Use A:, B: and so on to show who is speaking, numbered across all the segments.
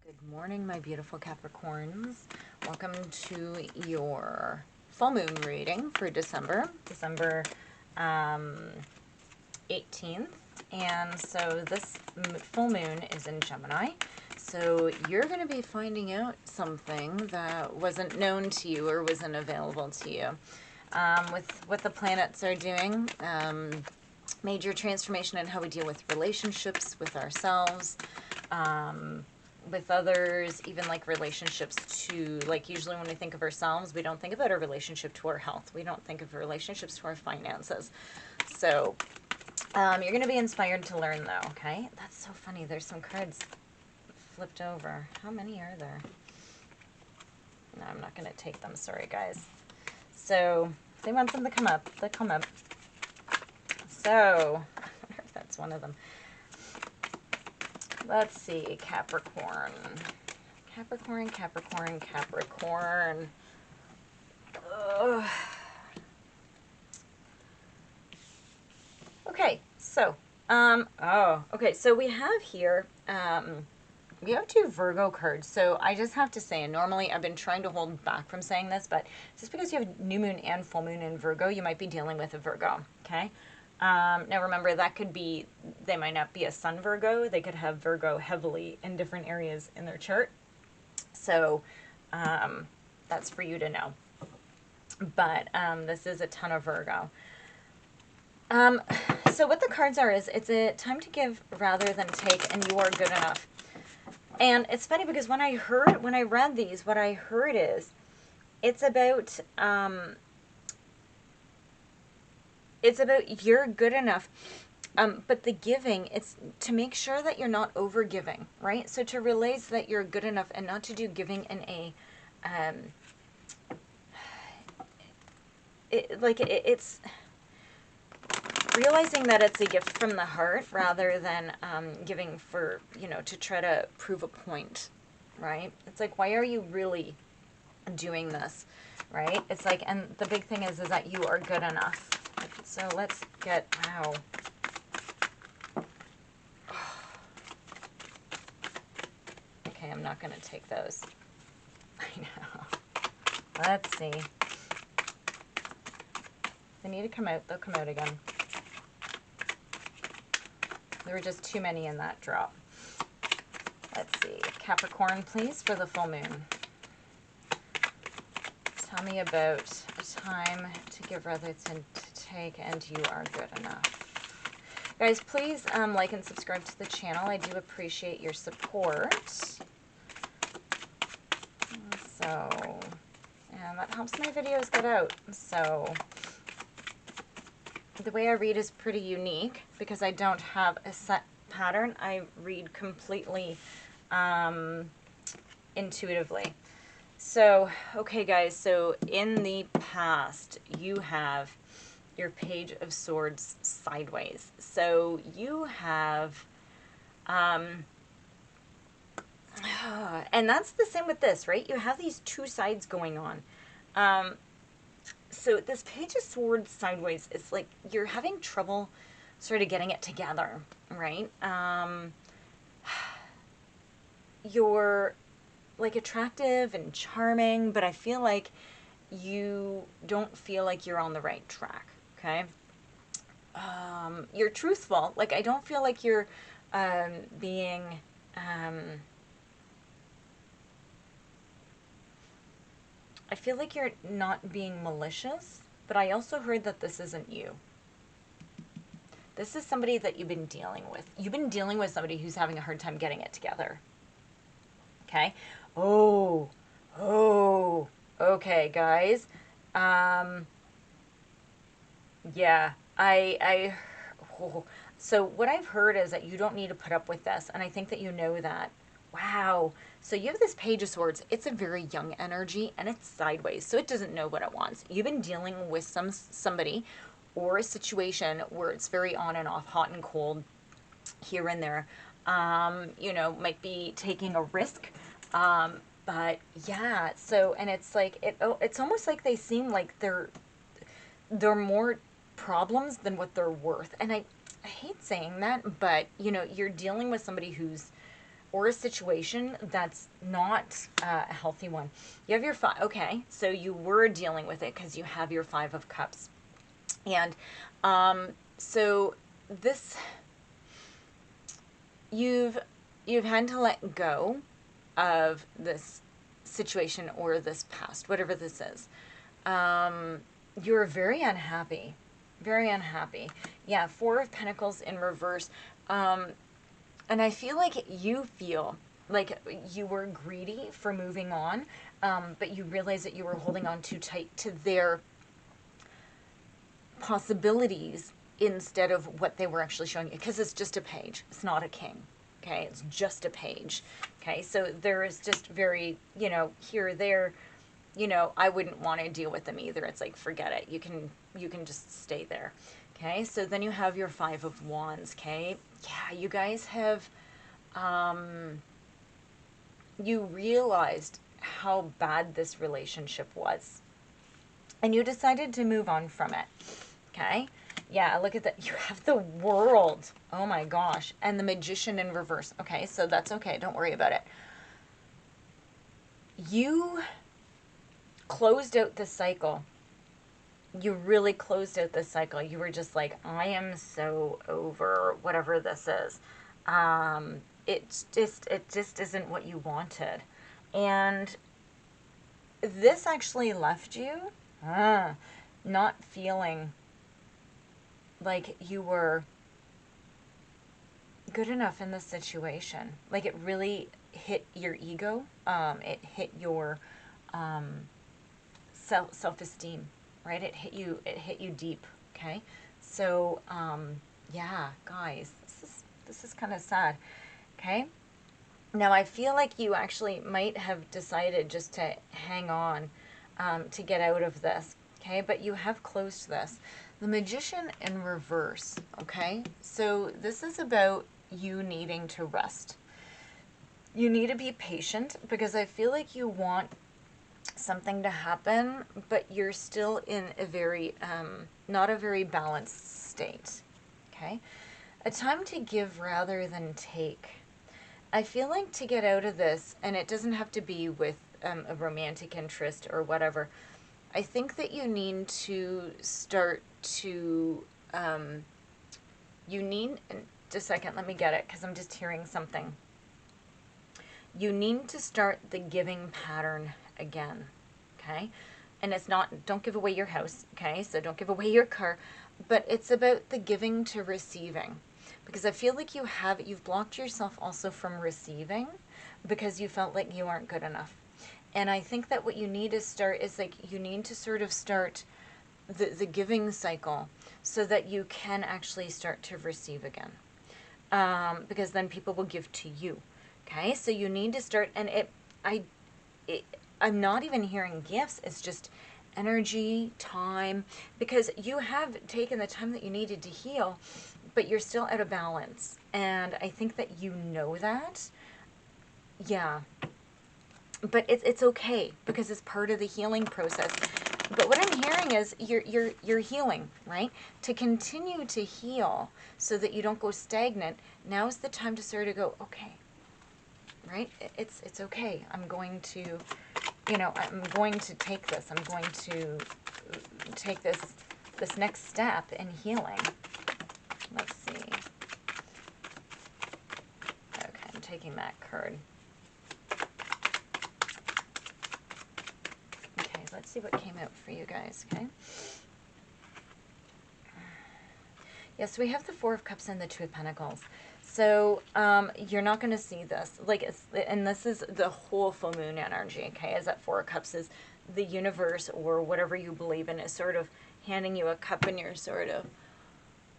A: Good morning, my beautiful Capricorns. Welcome to your full moon reading for December 18th. And so this full moon is in Gemini. So you're going to be finding out something that wasn't known to you or wasn't available to you. With what the planets are doing, major transformation in how we deal with relationships with ourselves, with others, even like relationships to, like, usually when we think of ourselves, we don't think about our relationship to our health. We don't think of relationships to our finances. So you're going to be inspired to learn, though, okay? That's so funny. There's some cards flipped over. How many are there? No, I'm not going to take them. Sorry, guys. So if they want them to come up, they'll come up. So I wonder if that's one of them. Let's see, Capricorn. Capricorn. Ugh. Okay, so, okay, so we have here, we have two Virgo cards. So I just have to say, and normally I've been trying to hold back from saying this, but just because you have new moon and full moon in Virgo, you might be dealing with a Virgo, okay? Now remember, that could be, they might not be a sun Virgo. They could have Virgo heavily in different areas in their chart. So that's for you to know. But this is a ton of Virgo. So what the cards are is, it's a time to give rather than take, and you are good enough. And it's funny because when I read these, what I heard is, it's about you're good enough, but the giving, it's to make sure that you're not over giving, right? So to realize that you're good enough and not to do giving in a, it's realizing that it's a gift from the heart rather than giving for, to try to prove a point, right? It's like, why are you really doing this, right? It's like, and the big thing is that you are good enough. So let's get, wow. Okay, I'm not going to take those. I know. Let's see. They need to come out. They'll come out again. There were just too many in that drop. Let's see. Capricorn, please, for the full moon. Tell me about a time to give rather than to take, and you are good enough. Guys, please like and subscribe to the channel. I do appreciate your support. So, and that helps my videos get out. So, the way I read is pretty unique because I don't have a set pattern. I read completely intuitively. So, okay guys, so in the past, you have your Page of Swords sideways. So you have, and that's the same with this, right? You have these two sides going on. So this Page of Swords sideways is like you're having trouble sort of getting it together, right? You're like attractive and charming, but I feel like you don't feel like you're on the right track, okay? You're truthful. Like, I don't feel like you're being... I feel like you're not being malicious, but I also heard that this isn't you. This is somebody that you've been dealing with. You've been dealing with somebody who's having a hard time getting it together. Okay? Oh, okay, guys. Yeah, so what I've heard is that you don't need to put up with this, and I think that you know that. Wow. So you have this Page of Swords. It's a very young energy, and it's sideways, so it doesn't know what it wants. You've been dealing with somebody or a situation where it's very on and off, hot and cold, here and there. Might be taking a risk. But yeah, so, and it's like, it's almost like they seem like they're more problems than what they're worth. And I hate saying that, but, you're dealing with somebody who's or a situation that's not a healthy one. You have your five. Okay, so you were dealing with it because you have your 5 of Cups. And so this, you've had to let go of this situation or this past, whatever this is. You're very unhappy. Very unhappy. Yeah, 4 of Pentacles in reverse. And I feel like you feel like you were greedy for moving on, but you realize that you were holding on too tight to their possibilities instead of what they were actually showing you, because it's just a page. It's not a king. Okay, it's just a page. Okay, so there is just very, you know, here or there, you know, I wouldn't want to deal with them either. It's like, forget it. You can just stay there. Okay, so then you have your 5 of Wands. Okay, yeah, you guys have, you realized how bad this relationship was, and you decided to move on from it. Okay, yeah, look at that. You have the World. Oh my gosh, and the Magician in reverse. Okay, so that's okay. Don't worry about it. You closed out the cycle. You really closed out this cycle. You were just like, I am so over whatever this is. It just isn't what you wanted. And this actually left you not feeling like you were good enough in this situation. Like, it really hit your ego. It hit your self-esteem. Right? It hit you deep. Okay. So, yeah, guys, this is kind of sad. Okay. Now I feel like you actually might have decided just to hang on, to get out of this. Okay. But you have closed this. The Magician in reverse. Okay. So this is about you needing to rest. You need to be patient, because I feel like you want something to happen, but you're still in a very, not a very balanced state. Okay. A time to give rather than take. I feel like to get out of this, and it doesn't have to be with a romantic interest or whatever, I think that you need to start to, you need, just a second, let me get it, because I'm just hearing something. You need to start the giving pattern again, okay? And it's not, don't give away your house, okay? So don't give away your car, but it's about the giving to receiving. Because I feel like you've blocked yourself also from receiving because you felt like you aren't good enough. And I think that what you need to start is, like, you need to sort of start the giving cycle so that you can actually start to receive again. Because then people will give to you. Okay, so you need to start, and I'm not even hearing gifts, it's just energy, time, because you have taken the time that you needed to heal, but you're still out of balance, and I think that you know that. Yeah, but it's okay, because it's part of the healing process. But what I'm hearing is you're healing, right? To continue to heal so that you don't go stagnant, now is the time to sort of go, okay, right? It's okay. I'm going to, I'm going to take this. I'm going to take this next step in healing. Let's see. Okay, I'm taking that card. Okay, let's see what came out for you guys, okay? Yes, we have the 4 of Cups and the 2 of Pentacles. So you're not going to see this. And this is the whole full moon energy, okay? As that 4 of Cups is the universe, or whatever you believe in, is sort of handing you a cup, and you're sort of,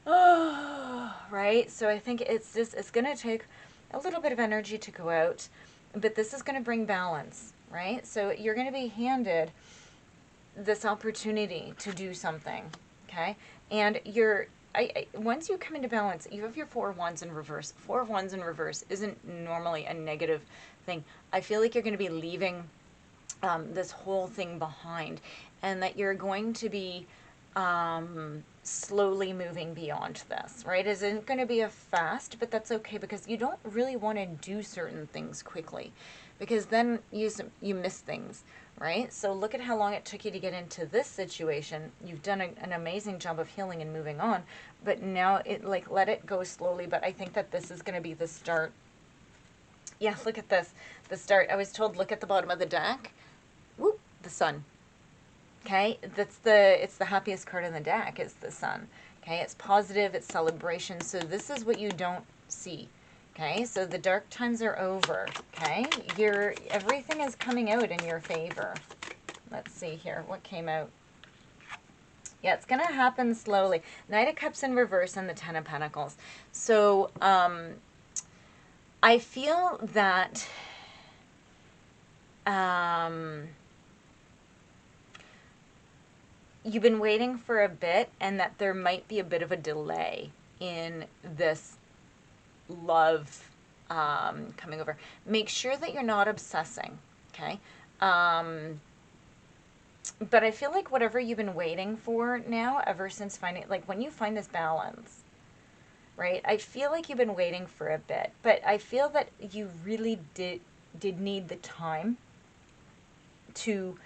A: oh, right? So I think it's going to take a little bit of energy to go out, but this is going to bring balance, right? So you're going to be handed this opportunity to do something, okay? And once you come into balance, you have your 4 of Wands in reverse. 4 of Wands in reverse isn't normally a negative thing. I feel like you're going to be leaving this whole thing behind, and that you're going to be slowly moving beyond this, right? It isn't going to be a fast, but that's okay, because you don't really want to do certain things quickly, because then you miss things, right? So look at how long it took you to get into this situation. You've done an amazing job of healing and moving on, but now let it go slowly. But I think that this is going to be the start. Yeah, look at this, the start. I was told, look at the bottom of the deck. Whoop, the sun. Okay, it's the happiest card in the deck, is the sun. Okay, it's positive, it's celebration. So this is what you don't see. Okay, so the dark times are over. Okay, everything is coming out in your favor. Let's see here, what came out? Yeah, it's going to happen slowly. Knight of Cups in reverse and the Ten of Pentacles. So I feel that you've been waiting for a bit, and that there might be a bit of a delay in this love coming over. Make sure that you're not obsessing, okay? But I feel like whatever you've been waiting for now, ever since finding, like when you find this balance, right? I feel like you've been waiting for a bit, but I feel that you really did need the time to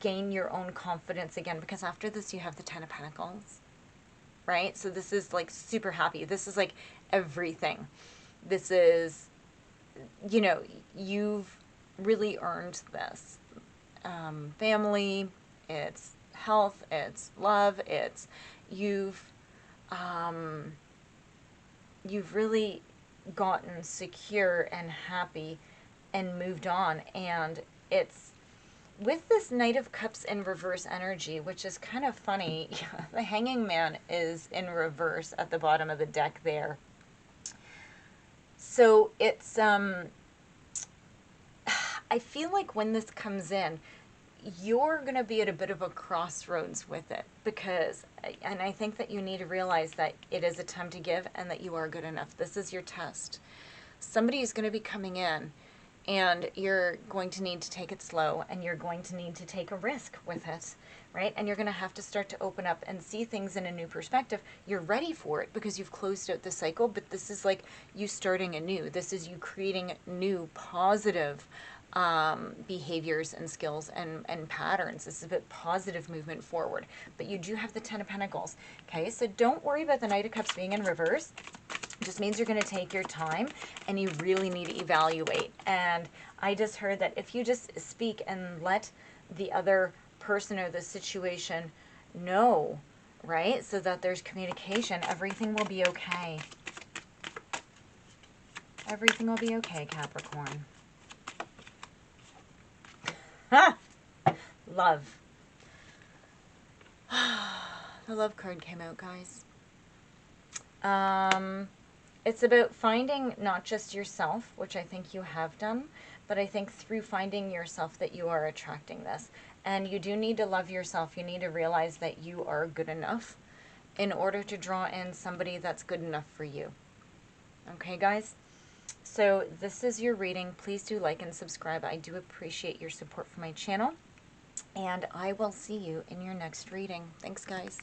A: gain your own confidence again, because after this you have the Ten of Pentacles, right? So this is like super happy. This is like everything. This is, you know, you've really earned this. Family, it's health, it's love, it's you've really gotten secure and happy and moved on. And it's with this Knight of Cups in reverse energy, which is kind of funny. The Hanging Man is in reverse at the bottom of the deck there. So it's, I feel like when this comes in, you're going to be at a bit of a crossroads with it, because, and I think that you need to realize that it is a time to give and that you are good enough. This is your test. Somebody is going to be coming in, and you're going to need to take it slow, and you're going to need to take a risk with it, right? And you're going to have to start to open up and see things in a new perspective. You're ready for it because you've closed out the cycle, but this is like you starting anew. This is you creating new positive behaviors and skills and patterns. This is a bit positive movement forward, but you do have the Ten of Pentacles. Okay, so don't worry about the Knight of Cups being in reverse. It just means you're going to take your time, and you really need to evaluate. And I just heard that if you just speak and let the other person or the situation know, right, so that there's communication, everything will be okay. Everything will be okay, Capricorn. Love. The Love card came out, guys. It's about finding not just yourself, which I think you have done, but I think through finding yourself that you are attracting this. And you do need to love yourself. You need to realize that you are good enough in order to draw in somebody that's good enough for you. Okay, guys? So this is your reading. Please do like and subscribe. I do appreciate your support for my channel. And I will see you in your next reading. Thanks, guys.